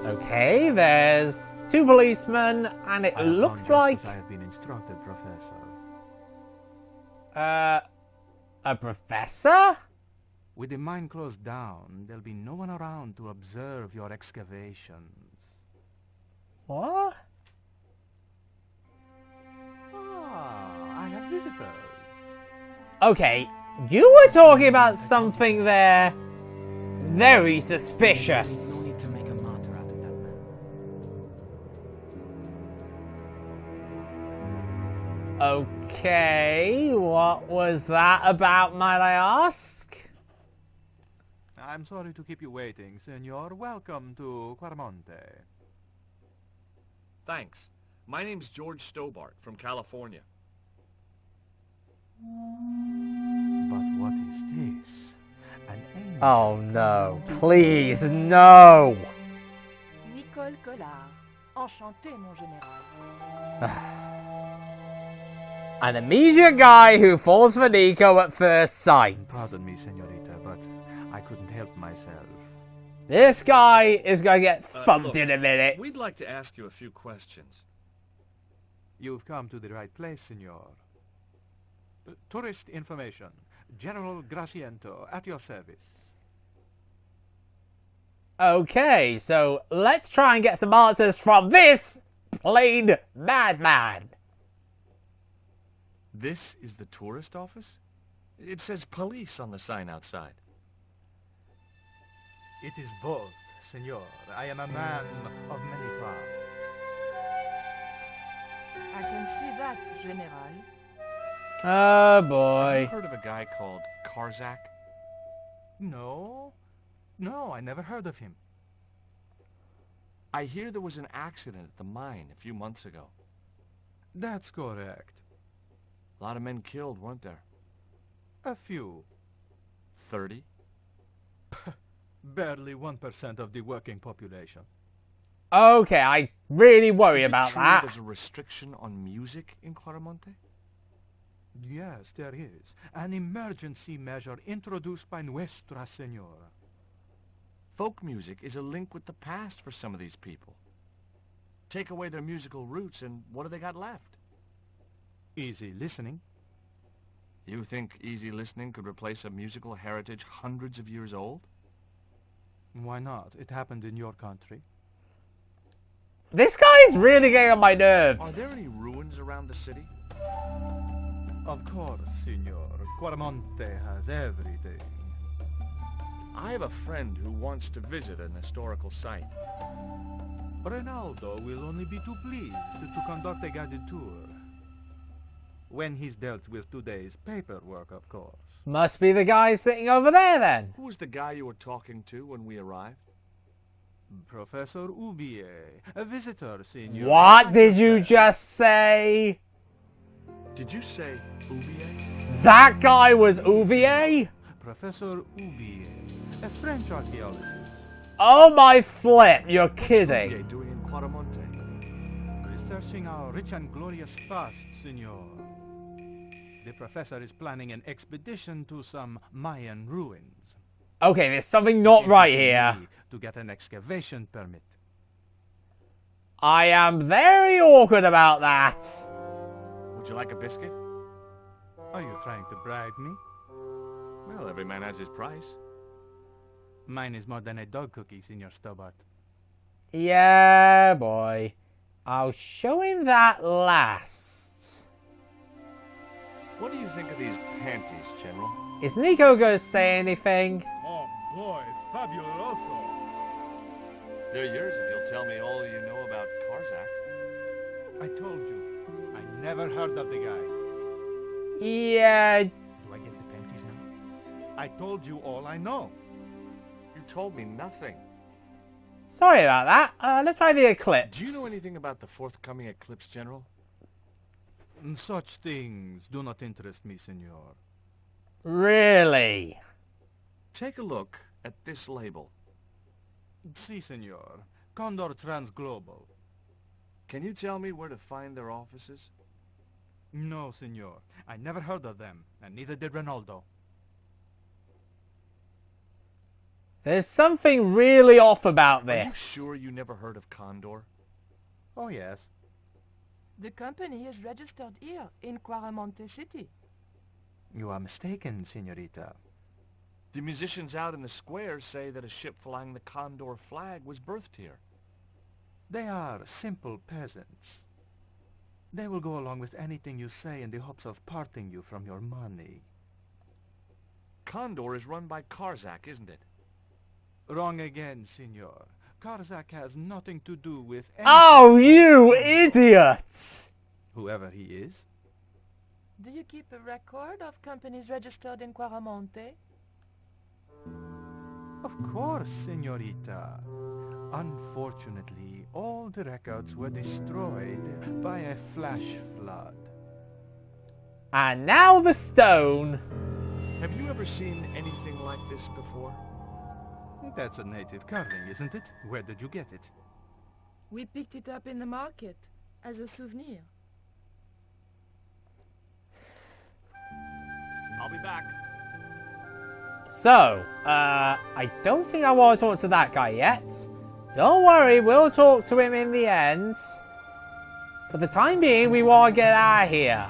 Okay, there's two policemen, and it looks like... I have been instructed, Professor. A professor? With the mine closed down, there'll be no one around to observe your excavations. What? Ah, I have visitors. Okay, you were talking about something there very suspicious. No need to make a martyr out of them. Okay, what was that about, might I ask? I'm sorry to keep you waiting, Senor. Welcome to Quarmonte. Thanks. My name's George Stobart from California. But what is this? An angel? Oh no, please, no! Nicole Collard. Enchanté, mon général. An immediate guy who falls for Nico at first sight. Pardon me, senorita, but I couldn't help myself. This guy is gonna get thumped Look, in a minute. We'd like to ask you a few questions. You've come to the right place, senor. Tourist information. General Graciento, at your service. Okay, so let's try and get some answers from this plain madman. This is the tourist office? It says police on the sign outside. It is both, senor. I am a man of many parts. I can see that, General. Oh Have you boy. heard of a guy called Karzak? No, I never heard of him. I hear there was an accident at the mine a few months ago. That's correct. A lot of men killed, weren't there? A few. 30? Barely 1% of the working population. Okay, I really worry Is it about true that. there's a restriction on music in Claramonte? Yes, there is. An emergency measure introduced by Nuestra Senora. Folk music is a link with the past for some of these people. Take away their musical roots and what do they got left? Easy listening. You think easy listening could replace a musical heritage hundreds of years old? Why not? It happened in your country. This guy's really getting on my Are nerves. there any ruins around the city? Of course, senor. Quarmonte has everything. I have a friend who wants to visit an historical site. Ronaldo will only be too pleased to conduct a guided tour. When he's dealt with today's paperwork, of course. Must be the guy sitting over there then. Who was the guy you were talking to when we arrived? Professor Oubier, a visitor, senor. What did you just say? Did you say Oubier? That guy was Oubier? Professor Oubier, a French archaeologist. Oh my flip, you're kidding. Oubier doing in Claramonte? Researching our rich and glorious past, senor. The professor is planning an expedition to some Mayan ruins. Okay, there's something not right here. To get an excavation permit. I am very awkward about that. Would you like a biscuit? Are you trying to bribe me? Well, every man has his price. Mine is more than a dog cookie, Senor Stobart. Yeah, boy. I'll show him that last. What do you think of these panties, General? Is Nico going to say anything? Oh boy, fabuloso. They're yours if you'll tell me all you know about Karzak. I told you, I never heard of the guy. Yeah. Do I get the panties now? I told you all I know. You told me nothing. Sorry about that. Let's try the eclipse. Do you know anything about the forthcoming eclipse, General? Such things do not interest me, senor. Really? Take a look at this label. Si, senor. Condor Transglobal. Can you tell me where to find their offices? No, senor. I never heard of them, and neither did Ronaldo. There's something really off about Are you this. sure you never heard of Condor? Oh, yes. The company is registered here in Quaramonte City. You are mistaken, senorita. The musicians out in the square say that a ship flying the Condor flag was birthed here. They are simple peasants. They will go along with anything you say in the hopes of parting you from your money. Condor is run by Karzak, isn't it? Wrong again, senor. Karzak has nothing to do with Oh, you idiots! whoever he is. Do you keep a record of companies registered in Quaramonte? Of course, senorita. Unfortunately, all the records were destroyed by a flash flood. And now the stone. Have you ever seen anything like this before? That's a native carving, isn't it? Where did you get it? We picked it up in the market as a souvenir. I'll be back. So, I don't think I want to talk to that guy yet. Don't worry, we'll talk to him in the end. For the time being, we want to get out of here.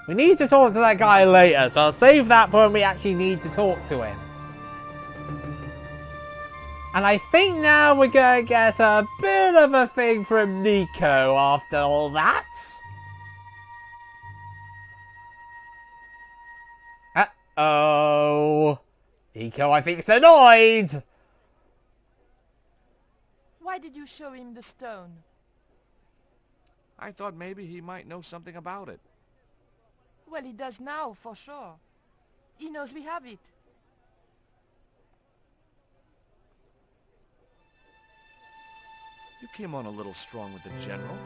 We need to talk to that guy later, so I'll save that for when we actually need to talk to him. And I think now we're going to get a bit of a thing from Nico after all that. Uh-oh. Nico, I think, is annoyed. Why did you show him the stone? I thought maybe he might know something about it. Well, he does now, for sure. He knows we have it. You came on a little strong with the General.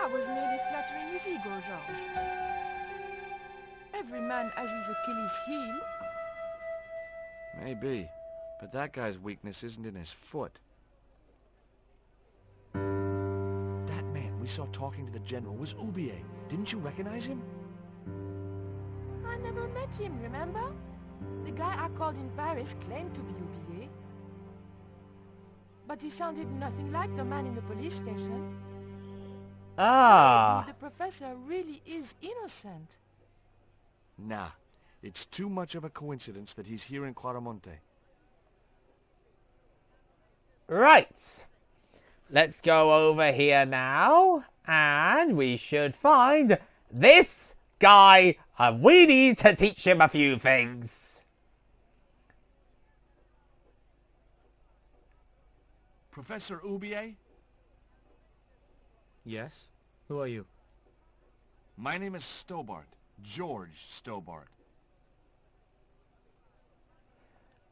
I was merely flattering his ego, Georges. Every man has his Achilles heel. Maybe, but that guy's weakness isn't in his foot. That man we saw talking to the General was Oubier. Didn't you recognize him? I never met him, remember? The guy I called in Paris claimed to be Oubier. But he sounded nothing like the man in the police station. Ah. Maybe the professor really is innocent. Nah, it's too much of a coincidence that he's here in Claramonte. Right. Let's go over here now. And we should find this guy. And we need to teach him a few things. Professor Oubier? Yes? Who are you? My name is Stobart. George Stobart.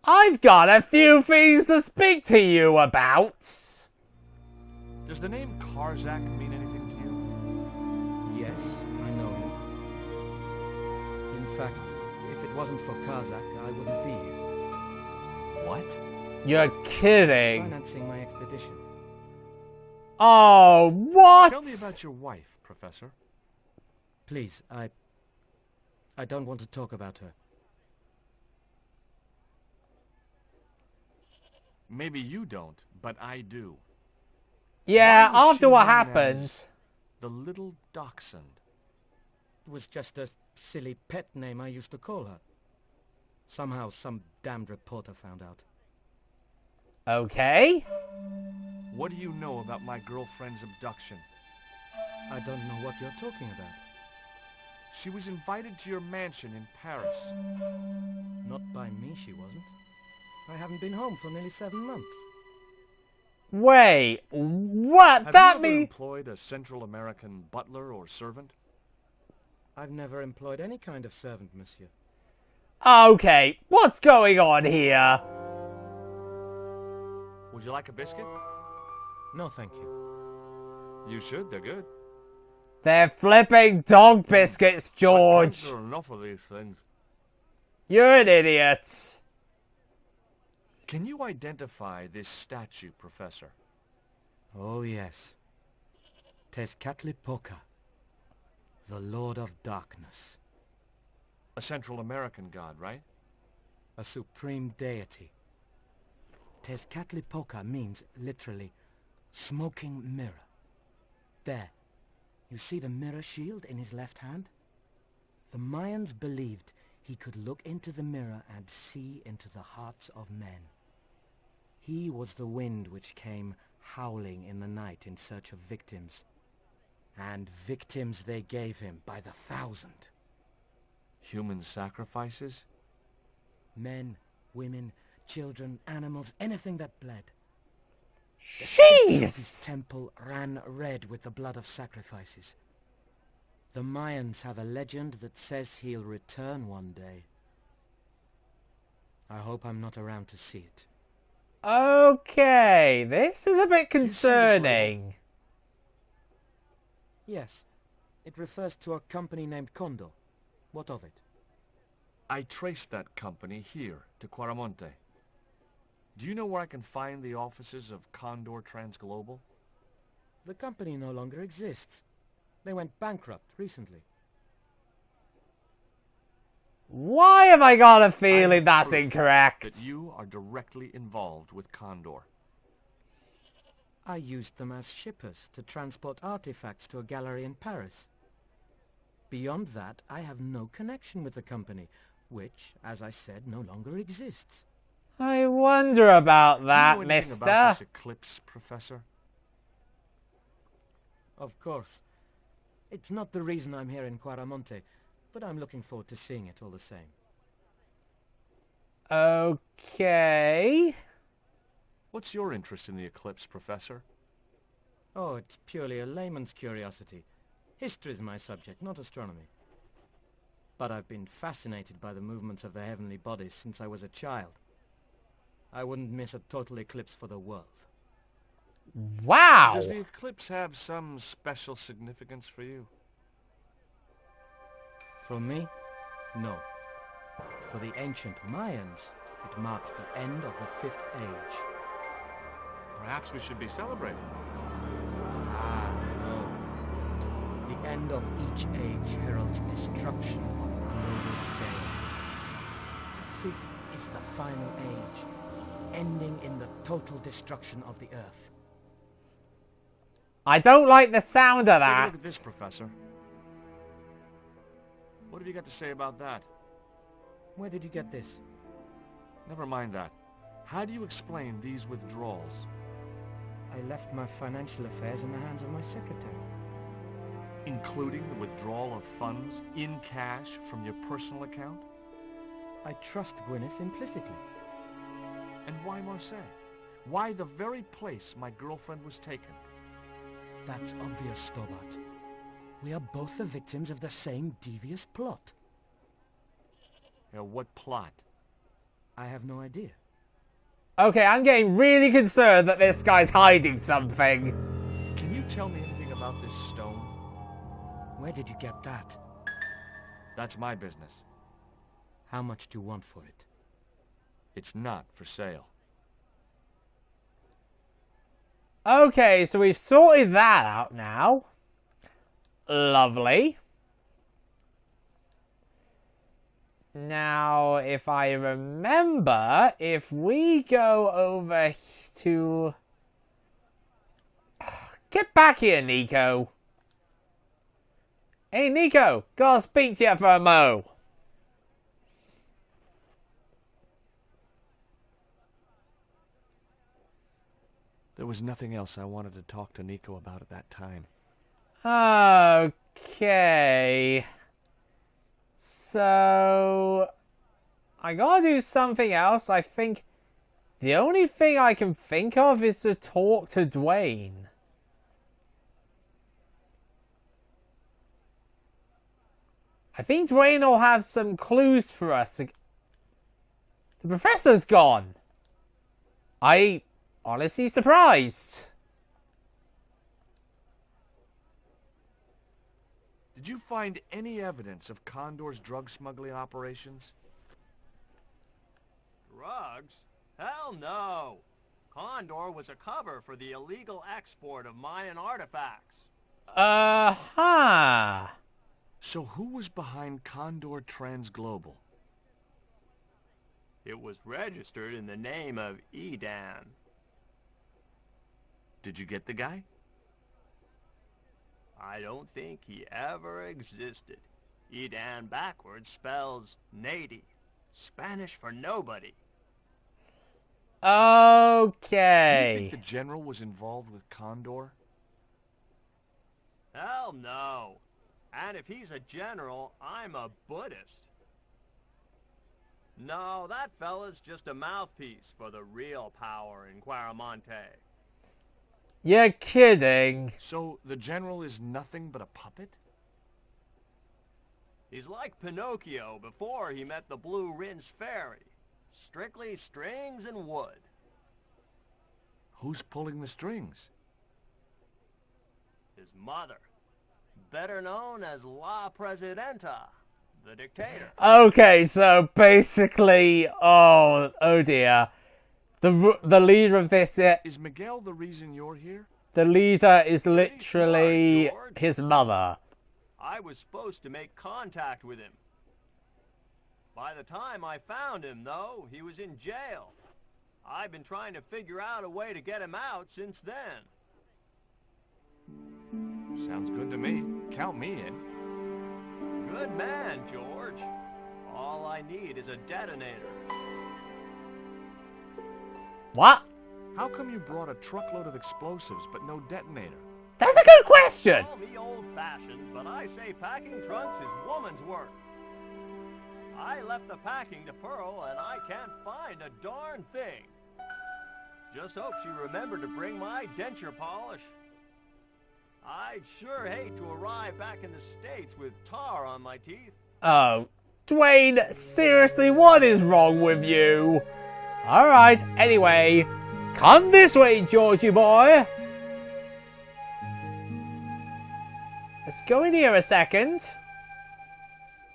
I've got a few things to speak to you about. Does the name Karzak mean anything to you? Yes, I know him. In fact, if it wasn't for Kazakh, I wouldn't be here. What? You're kidding. Financing my expedition. Oh, what? Tell me about your wife, Professor. Please, I don't want to talk about her. Maybe you don't, but I do. Yeah, Why was after she what known happened. as the Little Dachshund? It was just a silly pet name I used to call her. Somehow some damned reporter found out. Okay. What do you know about my girlfriend's abduction? I don't know what you're talking about. She was invited to your mansion in Paris. Not by me, she wasn't. I haven't been home for nearly 7 months. Wait, what? Have That you ever means... employed a Central American butler or servant? I've never employed any kind of servant, monsieur. Okay, what's going on here? Would you like a biscuit? No, thank you. You should, they're good. They're flipping dog biscuits, George. There are enough of these things. You're an idiot. Can you identify this statue, Professor? Oh, yes. Tezcatlipoca, the Lord of Darkness. A Central American god, right? a supreme deity. Tezcatlipoca means, literally, smoking mirror. There. You see the mirror shield in his left hand? The Mayans believed he could look into the mirror and see into the hearts of men. He was the wind which came howling in the night in search of victims. And victims they gave him by the thousand. Human sacrifices? Men, women, children, animals, anything that bled. His Jeez! temple ran red with the blood of sacrifices. The Mayans have a legend that says he'll return one day. I hope I'm not around to see it. Okay, this is a bit concerning. Yes, it refers to a company named Condor. What of it? I traced that company here, to Quaramonte. Do you know where I can find the offices of Condor Transglobal? The company no longer exists. They went bankrupt recently. Why have I got a I feeling have that's proof incorrect? that you are directly involved with Condor. I used them as shippers to transport artifacts to a gallery in Paris. Beyond that, I have no connection with the company, which, as I said, no longer exists. I wonder about Do you that, know anything mister. about this eclipse, Professor? Of course. It's not the reason I'm here in Quaramonte, but I'm looking forward to seeing it all the same. Okay. What's your interest in the eclipse, Professor? Oh, it's purely a layman's curiosity. History's my subject, not astronomy. But I've been fascinated by the movements of the heavenly bodies since I was a child. I wouldn't miss a total eclipse for the world. Wow. Does the eclipse have some special significance for you? For me? No. For the ancient Mayans, it marked the end of the Fifth Age. Perhaps we should be celebrating. Ah, no. The end of each age heralds destruction on a global scale. The fifth is the final age, ending in the total destruction of the Earth. I don't like the sound of Take a that. look at this, Professor. What have you got to say about that? Where did you get this? Never mind that. How do you explain these withdrawals? I left my financial affairs in the hands of my secretary. Including the withdrawal of funds in cash from your personal account? I trust Gwyneth implicitly. And why Marseille? Why the very place my girlfriend was taken? That's obvious, Stobart. We are both the victims of the same devious plot. What plot? I have no idea. Okay, I'm getting really concerned that this guy's hiding something. Can you tell me anything about this stone? Where did you get that? That's my business. How much do you want for it? It's not for sale. Okay, so we've sorted that out now. Lovely. Now, if I remember, if we go over to... Get back here, Nico. Hey, Nico, gotta speak to you for a mo. There was nothing else I wanted to talk to Nico about at that time. Okay. So, I gotta do something else. I think the only thing I can think of is to talk to Dwayne. I think Dwayne will have some clues for us. The professor's gone. I honestly surprised. Did you find any evidence of Condor's drug smuggling operations? Drugs? Hell no! Condor was a cover for the illegal export of Mayan artifacts. Uh-huh. So who was behind Condor Transglobal? It was registered in the name of Edan. Did you get the guy? I don't think he ever existed. Edan backwards spells Nady, Spanish for nobody. Do you Okay. think the general was involved with Condor? Hell no. And if he's a general, I'm a Buddhist. No, that fella's just a mouthpiece for the real power in Quaramonte. You're kidding. So the general is nothing but a puppet? He's like Pinocchio before he met the Blue Rinse Fairy. Strictly strings and wood. Who's pulling the strings? His mother, better known as La Presidenta, the dictator. Okay, so basically, oh dear, the leader of this, Is Miguel the reason you're here? the leader is literally Pretty smart, George. his mother. I was supposed to make contact with him. By the time I found him, though, he was in jail. I've been trying to figure out a way to get him out since then. Sounds good to me. Count me in. Good man, George. All I need is a detonator. What? How come you brought a truckload of explosives but no detonator? That's a good question. Call me old-fashioned, but I say packing trunks is woman's work. I left the packing to Pearl, and I can't find a darn thing. Just hope she remembered to bring my denture polish. I'd sure hate to arrive back in the States with tar on my teeth. Oh, Dwayne, seriously, what is wrong with you? Alright, anyway, come this way, Georgie boy. Let's go in here a second.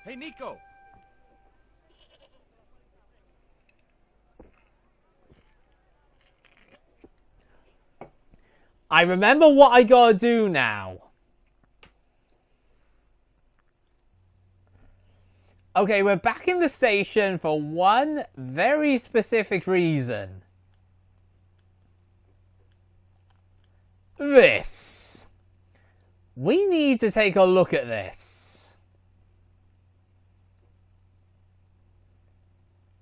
Hey, Nico! I remember what I gotta do now. Okay, we're back in the station for one very specific reason. This. We need to take a look at this.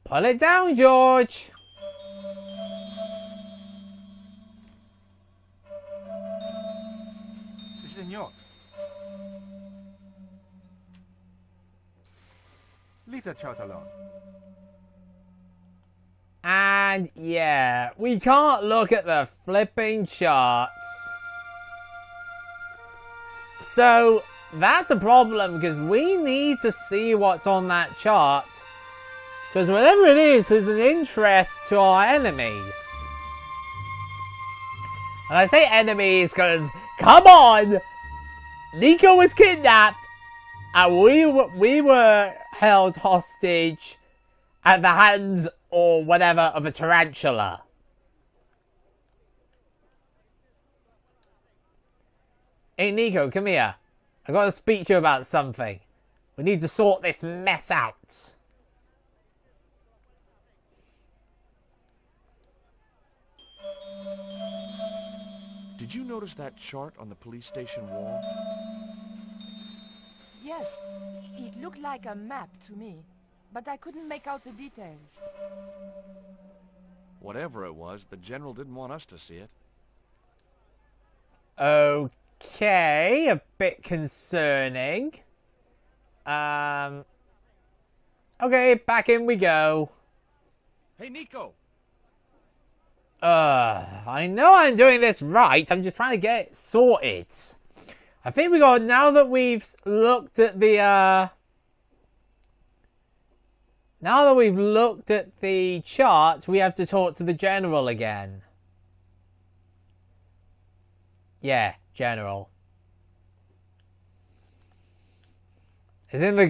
Pull it down, George. Si, senor. Lita Chautalon. And yeah, we can't look at the flipping charts. So that's the problem, because we need to see what's on that chart. Because whatever it is an interest to our enemies. And I say enemies because, come on! Nico was kidnapped and we were held hostage at the hands or whatever of a tarantula. Hey Nico, come here. I gotta speak to you about something. We need to sort this mess out. Did you notice that chart on the police station wall? Yes, it looked like a map to me, but I couldn't make out the details. Whatever it was, the general didn't want us to see it. Okay, a bit concerning. Okay, back in we go. Hey, Nico! I know I'm doing this right. I'm just trying to get it sorted. I think we got, now that we've looked at the, now that we've looked at the chart, we have to talk to the general again. Yeah, general. It's in the